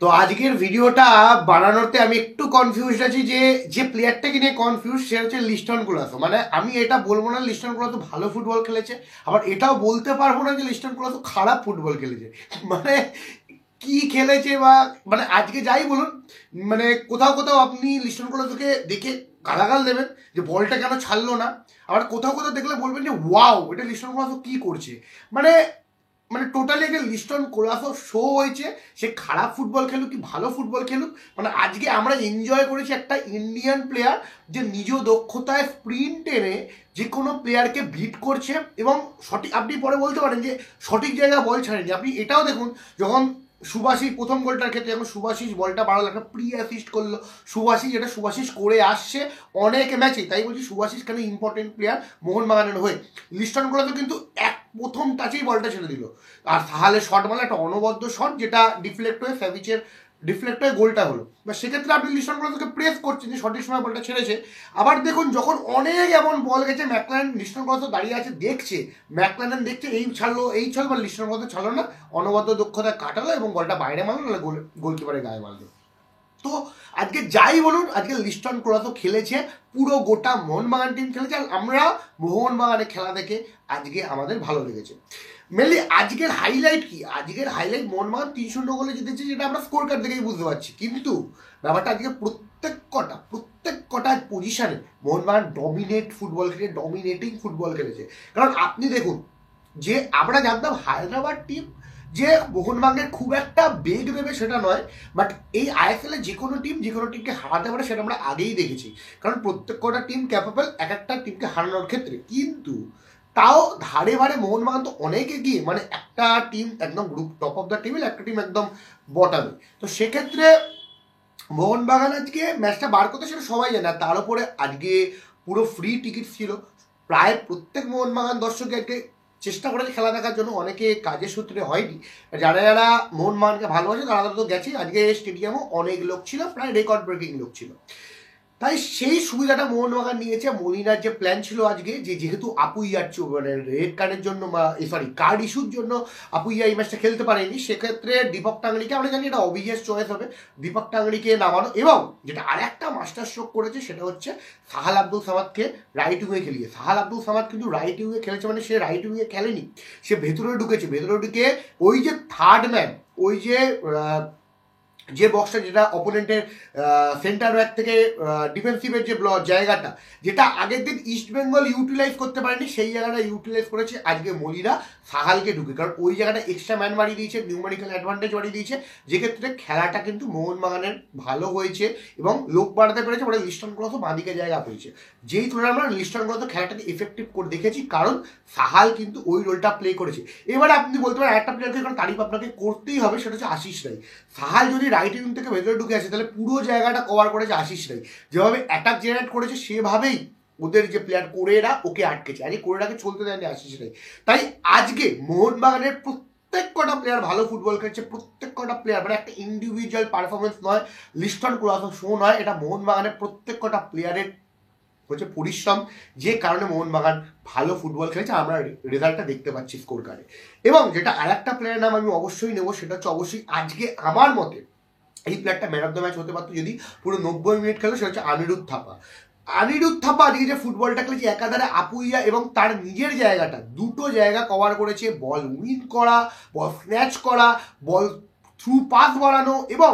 তো আজকের ভিডিওটা বানানোতে আমি একটু কনফিউজড আছি যে প্লেয়ারটাকে নিয়ে কনফিউজ সে হচ্ছে লিস্টন কোলাসো। মানে আমি এটা বলবো না লিস্টন কোলাসো ভালো ফুটবল খেলেছে, আবার এটাও বলতে পারবো না যে লিস্টন কোলাসো খারাপ ফুটবল খেলেছে। মানে কি খেলেছে বা মানে আজকে যাই বলুন, মানে কোথাও কোথাও আপনি লিস্টন কোলাসোকে দেখে গালাগাল দেবেন যে বলটা কেন ছাড়লো না, আবার কোথাও কোথাও দেখলে বলবেন যে ওয়াও এটা লিস্টন কোলাসো কি করছে। মানে মানে টোটালি একটা লিস্টন কোলাসো শো হয়েছে। সে খারাপ ফুটবল খেলুক কি ভালো ফুটবল খেলুক, মানে আজকে আমরা এনজয় করেছি একটা ইন্ডিয়ান প্লেয়ার যে নিজ দক্ষতায় স্প্রিন্ট টেনে যে কোনো প্লেয়ারকে বিট করছে এবং সঠিক, আপনি পরে বলতে পারেন যে সঠিক জায়গায় বল ছাড়েনি। আপনি এটাও দেখুন, যখন সুভাষিস প্রথম গোলটার ক্ষেত্রে যখন সুভাষিস বলটা বাড়ালো, একটা প্রি অ্যাসিস্ট করলো সুভাষিস, যেটা সুভাষিস করে আসছে অনেক ম্যাচে। তাই বলছি সুভাষিস কেন ইম্পর্টেন্ট প্লেয়ার মোহনবাগানের হয়ে। লিস্টন কোলাসো কিন্তু প্রথম টাচেই বলটা ছেড়ে দিল, আর সাহালের শট মানে একটা অনবদ্য শট যেটা ডিফ্লেক্ট হয়ে স্যাভিচের ডিফ্লেক্ট হয়ে গোলটা হলো। বা সেক্ষেত্রে আপনি লিস্টন কোলাসোকে প্রেস করছেন যে সঠিক সময় বলটা ছেড়েছে। আবার দেখুন যখন অনেক এমন বল গেছে ম্যাকলারেন, লিস্টন কোলাসো দাঁড়িয়ে আছে দেখছে, ম্যাকলারেন দেখছে এই ছাড়লো এই ছাড়লো, বা লিস্টন কোলাসো ছাড়লো না, অনবদ্য দক্ষতায় কাটালো এবং বলটা বাইরে মারলো, নাহলে গোলকিপারের গায়ে মারলো। তো আজকে যাই বলুন, আজকে লিস্টন কোলাসো খেলেছে, পুরো গোটা মোহনবাগান টিম খেলেছে, আর আমরা মোহনবাগানের খেলা দেখে আজকে আমাদের ভালো লেগেছে। মেনলি আজকের হাইলাইট কি, আজকের হাইলাইট মোহনবাগান 3-0 গোলে জিতেছে, যেটা আমরা স্কোর কার্ড দেখেই বুঝতে পারছি। কিন্তু ব্যাপারটা আজকে প্রত্যেক কটা পজিশনে মোহনবাগান ডমিনেট ফুটবল খেলে, ডমিনেটিং ফুটবল খেলেছে। কারণ আপনি দেখুন যে আমরা জানতাম হায়দ্রাবাদ টিম যে মোহনবাগানের খুব একটা বেগ দেবে সেটা নয়, বাট এই আইএসএল এ যে কোনো টিমকে হারাতে পারে সেটা আমরা আগেই দেখেছি। কারণ প্রত্যেক কটা টিম ক্যাপেবল এক একটা টিমকে হারানোর ক্ষেত্রে। কিন্তু তাও ধারে ভারে মোহনবাগান তো অনেক এগিয়ে, মানে একটা টিম একদম group top of the table, একটা টিম একদম বটামে। তো সেক্ষেত্রে মোহনবাগান আজকে ম্যাচটা বার করতে সেটা সবাই জানে। তার উপরে আজকে পুরো ফ্রি টিকিট ছিল, প্রায় প্রত্যেক মোহনবাগান দর্শক আজকে চেষ্টা করেছে খেলা দেখার জন্য, অনেকে কাজের সূত্রে হয়নি। যারা যারা মোহনবাগানকে ভালোবাসে তারা তো গেছে। আজকে স্টেডিয়ামও অনেক লোক ছিল, প্রায় রেকর্ড ব্রেকিং লোক ছিল। তাই সেই সুবিধাটা মোহনবাগান নিয়েছে। মলিনার যে প্ল্যান ছিল আজকে, যে যেহেতু আপুইয়ার মানে রেড কার্ডের জন্য বা সরি কার্ড ইস্যুর জন্য আপুইয়া এই ম্যাচটা খেলতে পারেনি, সেক্ষেত্রে দীপক টাংরিকে, আমরা জানি এটা অবভিয়াস চয়েস হবে, দীপক টাংরিকে নামানো। এবং যেটা আর একটা মাস্টার স্ট্রোক করেছে সেটা হচ্ছে সাহাল আব্দুল সামাদকে রাইট উইংয়ে খেলিয়ে। সাহাল আব্দুল সামাদ কিন্তু রাইট উইংয়ে খেলেছে, মানে সে রাইট উইংয়ে খেলেনি, সে ভেতরে ঢুকেছে। ভেতরে ঢুকে ওই যে থার্ড ম্যান, ওই যে বক্সটা, যেটা অপোনেন্টের সেন্টার ব্যাক থেকে ডিফেন্সিভের যে জায়গাটা, যেটা আগের দিন ইস্টবেঙ্গল ইউটিলাইজ করতে পারেনি, সেই জায়গাটা ইউটিলাইজ করেছে আজকে মলিরা সাহালকে ঢুকে। কারণ ওই জায়গাটা এক্সট্রা ম্যান বাড়িয়ে দিয়েছে, নিউমেরিক্যাল অ্যাডভান্টেজ বাড়িয়ে দিয়েছে, যেক্ষেত্রে খেলাটা কিন্তু মোহনবাগানের ভালো হয়েছে এবং লোক বাড়াতে পেরেছে। পরে লিস্টন কোলাসো বাঁদিকে জায়গা পেয়েছে, যেই তুলনায় আমরা লিস্টন কোলাসো খেলাটাকে এফেক্টিভ করে দেখেছি, কারণ সাহাল কিন্তু ওই রোলটা প্লে করেছে। এবারে আপনি বলতে পারেন একটা প্লেয়ারকে কারণ তারিফ আপনাকে করতেই হবে, সেটা হচ্ছে আশিস রায়। সাহাল যদি রাইট উইং থেকে ভেতরে ঢুকে আসে তাহলে পুরো জায়গাটা কভার করেছে আশিস রায়। যেভাবে অ্যাটাক জেনারেট করেছে সেভাবেই ওদের যে প্লেয়ার কোরেরা ওকে আটকেছে, আজকে কোরেরাকে চলতে দেয়নি আশিস রায়। তাই আজকে মোহনবাগানের প্রত্যেক কটা প্লেয়ার ভালো ফুটবল খেলছে, প্রত্যেক কটা প্লেয়ার, মানে একটা ইন্ডিভিজুয়াল পারফরমেন্স নয়, লিস্টন কোলাসো শো নয়, এটা মোহনবাগানের প্রত্যেক কটা প্লেয়ারের হচ্ছে পরিশ্রম, যে কারণে মোহনবাগান ভালো ফুটবল খেলেছে। আমরা রেজাল্টটা দেখতে পাচ্ছি স্কোর কার্ডে। এবং যেটা আর একটা প্লেয়ারের নাম আমি অবশ্যই নেবো, সেটা হচ্ছে অবশ্যই আজকে আমার মতে এই প্লেয়ারটা ম্যান অফ দ্য ম্যাচ হতে পারতো যদি পুরো 90 মিনিট খেলো, সেটা হচ্ছে অনিরুদ্ধ থাপা। অনিরুদ্ধ থাপা আজকে যে ফুটবলটা খেলেছে, একাধারে আপুইয়া এবং তার নিজের জায়গাটা, দুটো জায়গা কভার করেছে, বল উইন করা, বল স্ন্যাচ করা, বল থ্রু পাস বাড়ানো, এবং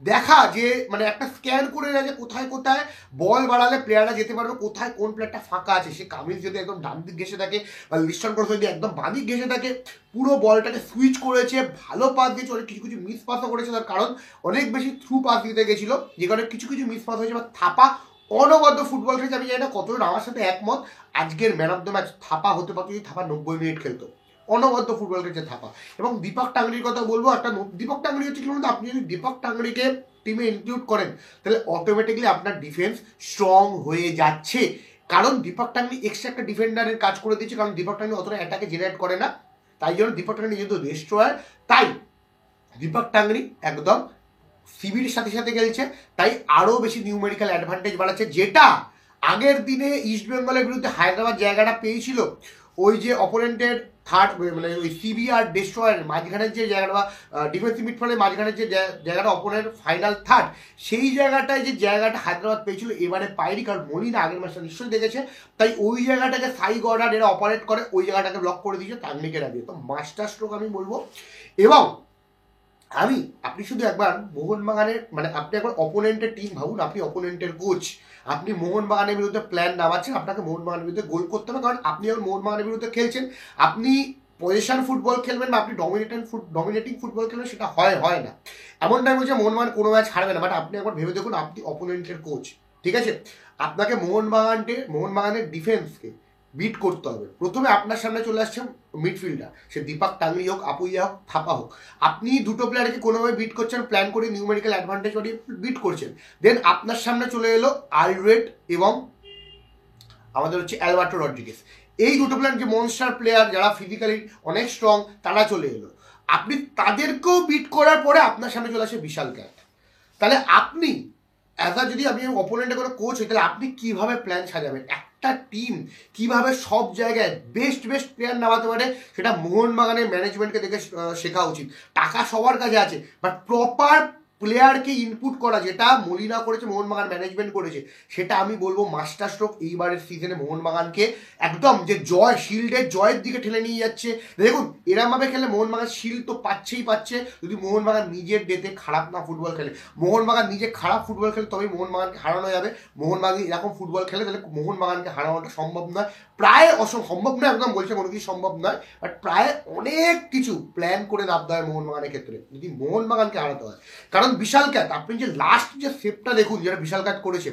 দেখা যে মানে একটা স্ক্যান করে নেয় যে কোথায় কোথায় বল বাড়ালে প্লেয়াররা যেতে পারবে, কোথায় কোন প্লেয়ারটা ফাঁকা আছে। সে কামিজ যদি একদম ডান দিক ঘেসে থাকে বা লিস্টন কোলাসো যদি একদম বাঁ দিক ঘেসে থাকে, পুরো বলটাকে সুইচ করেছে, ভালো পাস দিয়েছে, অনেক কিছু কিছু মিস পাসও করেছে, তার কারণ অনেক বেশি থ্রু পাস দিতে গেছিলো, যে কারণে কিছু কিছু মিস পাস হয়েছে। বা থাপা অনবদ্য ফুটবল খেলেছে। আমি জানি না কতজন আমার সাথে একমত, আজকের man of the match Thapa হতে পারতো যদি থাপা 90 মিনিট খেলতো। অনবদ্য ফুটবল খেলছে থাপা। এবং দীপক টাংরির কথা বলবো, একটা দীপক টাংরি হচ্ছে কি বলুন, আপনি যদি দীপক টাংরিকে টিমে ইনক্লুড করেন তাহলে অটোমেটিকলি আপনার ডিফেন্স স্ট্রং হয়ে যাচ্ছে। কারণ দীপক টাংরি এক্সট্রা একটা ডিফেন্ডারের কাজ করে দিচ্ছে, কারণ দীপক টাংরি অতটা অ্যাটাকে জেনারেট করে না, তাই জন্য দীপক টাংরি যেহেতু ডেস্ট্রয়ার, তাই দীপক টাংরি একদম সিবির সাথে সাথে খেলছে, তাই আরও বেশি নিউমেরিক্যাল অ্যাডভান্টেজ বাড়াচ্ছে। যেটা আগের দিনে ইস্টবেঙ্গলের বিরুদ্ধে হায়দ্রাবাদ জায়গাটা পেয়েছিল, ওই যে অপোনেন্টের থার্ড মানে ওই সিবি আর ডেস্ট্রয়ের মাঝখানের যে জায়গাটা বা ডিফেন্সিভ মিডফিল্ডের মাঝখানের যে জায়গাটা অপোনেন্ট ফাইনাল থার্ড, সেই জায়গাটায় যে জায়গাটা হায়দ্রাবাদ পেয়েছিল এবারে পায়নি, কারণ মলিনা আগের ম্যাচটা নিশ্চয়ই দেখেছে, তাই ওই জায়গাটাকে সাই গর্ডার এরা অপারেট করে ওই জায়গাটাকে ব্লক করে দিয়েছে তাকনিকের আগে। তো মাস্টার স্ট্রোক আমি বলবো। এবং আপনি শুধু একবার মোহনবাগানের মানে আপনি একবার অপোনেন্টের টিম ভাবুন, আপনি অপোনেন্টের কোচ, আপনি মোহনবাগানের বিরুদ্ধে প্ল্যান নামাচ্ছেন, আপনাকে মোহনবাগানের বিরুদ্ধে গোল করতে হবে, কারণ আপনি যখন মোহনবাগানের বিরুদ্ধে খেলছেন আপনি পজিশন ফুটবল খেলবেন বা আপনি ডমিনেটিং ফুটবল খেলবেন, সেটা হয় না। এমন টাইম হচ্ছে মোহনবাগান কোনো ম্যাচ হারবে না, বাট আপনি একবার ভেবে দেখুন আপনি অপোনেন্টের কোচ, ঠিক আছে, আপনাকে মোহনবাগানের ডিফেন্সকে বিট করতে হবে। প্রথমে আপনার সামনে চলে আসছে মিডফিল্ডার, সে দীপক টাংলি হোক, আপুইয়া হোক, থাপা হোক, আপনি দুটো প্লেয়ারকে কোনোভাবে বিট করছেন, প্ল্যান করে নিউমেরিক্যাল অ্যাডভান্টেজ বাড়িয়ে বিট করছেন। দেন আপনার সামনে চলে এলো আলরেড এবং আমাদের হচ্ছে অ্যালবার্টো রড্রিগেজ, এই দুটো প্লেয়ার যে মনস্টার প্লেয়ার যারা ফিজিক্যালি অনেক স্ট্রং, তারা চলে এলো। আপনি তাদেরকেও বিট করার পরে আপনার সামনে চলে আসে বিশাল ক্যাট। তাহলে আপনি যদি আমি অপোনেন্টের কোনো কোচ হই, তাহলে আপনি কিভাবে প্ল্যান সাজাবেন, একটা টিম কিভাবে সব জায়গায় বেস্ট প্লেয়ার নামাতে পারে, সেটা মোহনবাগানের ম্যানেজমেন্টকে দেখে শেখা উচিত। টাকা সবার কাছে আছে, বাট প্রপার প্লেয়ারকে ইনপুট করা, যেটা মলিনা করেছে, মোহনবাগান ম্যানেজমেন্ট করেছে, সেটা আমি বলবো মাস্টার স্ট্রোক। এইবারের সিজনে মোহনবাগানকে একদম যে শিল্ডের জয়ের দিকে ঠেলে নিয়ে যাচ্ছে। দেখুন এরমভাবে খেলে মোহনবাগান শিল্ড তো পাচ্ছে, যদি মোহনবাগান নিজের ডেতে খারাপ না ফুটবল খেলে, মোহনবাগান নিজে খারাপ ফুটবল খেলে তবেই মোহনবাগানকে হারানো যাবে। মোহনবাগান এরকম ফুটবল খেলে তাহলে মোহনবাগানকে হারানোটা সম্ভব নয়, প্রায় সম্ভব নয়, একদম বলছে কোনো কিছু সম্ভব নয়, বাট প্রায় অনেক কিছু প্ল্যান করে নামতে হয় মোহনবাগানের ক্ষেত্রে যদি মোহনবাগানকে হারাতে হয়। কারণ বিশাল ক্যাট, আপনি যে লাস্ট যে সেভটা দেখুন যেটা বিশাল ক্যাট করেছে,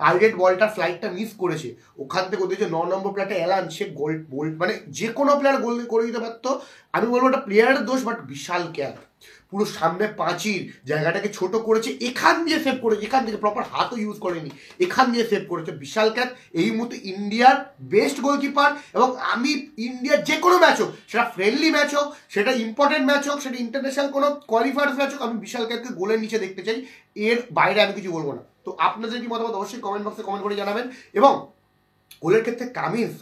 আলরেড বলটার ফ্লাইটটা মিস করেছে, ওখান থেকে ওদের যে 9 নম্বর প্লেয়ারটা এলান, সে গোল মানে যে কোনো প্লেয়ার গোল করে দিতে পারতো। আমি বলবো ওটা প্লেয়ারের দোষ, বাট বিশাল ক্যাট পুরো সামনে পাঁচির জায়গাটাকে ছোট করেছে, এখান দিয়ে সেভ করেছে, এখান থেকে প্রপার হাতও ইউজ করেনি, এখান দিয়ে সেভ করেছে বিশাল ক্যাট। এই মুহূর্তে ইন্ডিয়ার বেস্ট গোলকিপার, এবং আমি ইন্ডিয়ার যে কোনো ম্যাচ হোক, সেটা ফ্রেন্ডলি ম্যাচ হোক, সেটা ইম্পর্টেন্ট ম্যাচ হোক, সেটা ইন্টারন্যাশনাল কোনো কোয়ালিফায়ার্স ম্যাচ হোক, আমি বিশাল ক্যাটকে গোলের নিচে দেখতে চাই, এর বাইরে আমি কিছু বলবো না। তো আপনাদের কি মতামত অবশ্যই কমেন্ট বক্সে কমেন্ট করে জানাবেন। এবং গোলের ক্ষেত্রে কামিন্স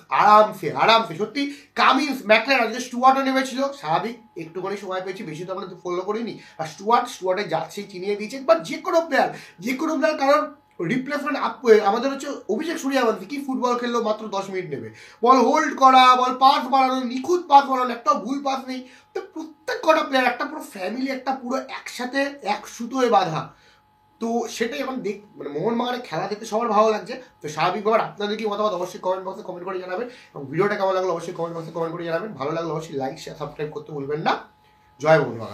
আরামসে সত্যি কামিন্স ম্যাকলেন আজকে স্টুয়ার্টও নেমেছিল, স্বাভাবিক একটুখানি সময় পেয়েছি, বেশি তো আমরা ফলো করিনি, আর স্টুয়ার্টের জার্সি চিনিয়ে দিয়েছে। বা যে কোনো প্লেয়ার কারণ রিপ্লেসমেন্ট আমাদের হচ্ছে অভিষেক সূর্যবংশী কি ফুটবল খেললো, মাত্র 10 মিনিট নেবে, বল হোল্ড করা, বল পাস বাড়ানো, নিখুঁত পাস বাড়ানো, একটাও ভুল পাস নেই। তো প্রত্যেক কটা প্লেয়ার একটা পুরো ফ্যামিলি, একটা পুরো একসাথে এক সুতোয় বাঁধা। তো সেটাই এখন মানে মোহনবাগানের খেলা দেখতে সবার ভালো লাগছে। তো স্বাভাবিকভাবে আপনাদের কি মতামত অবশ্যই কমেন্ট বক্সে কমেন্ট করে জানাবেন, এবং ভিডিওটা কেমন লাগলো অবশ্যই কমেন্ট বক্সে কমেন্ট করে জানাবেন। ভালো লাগলো অবশ্যই লাইক শেয়ার সাবস্ক্রাইব করতে ভুলবেন না। জয় মোহনবাগান।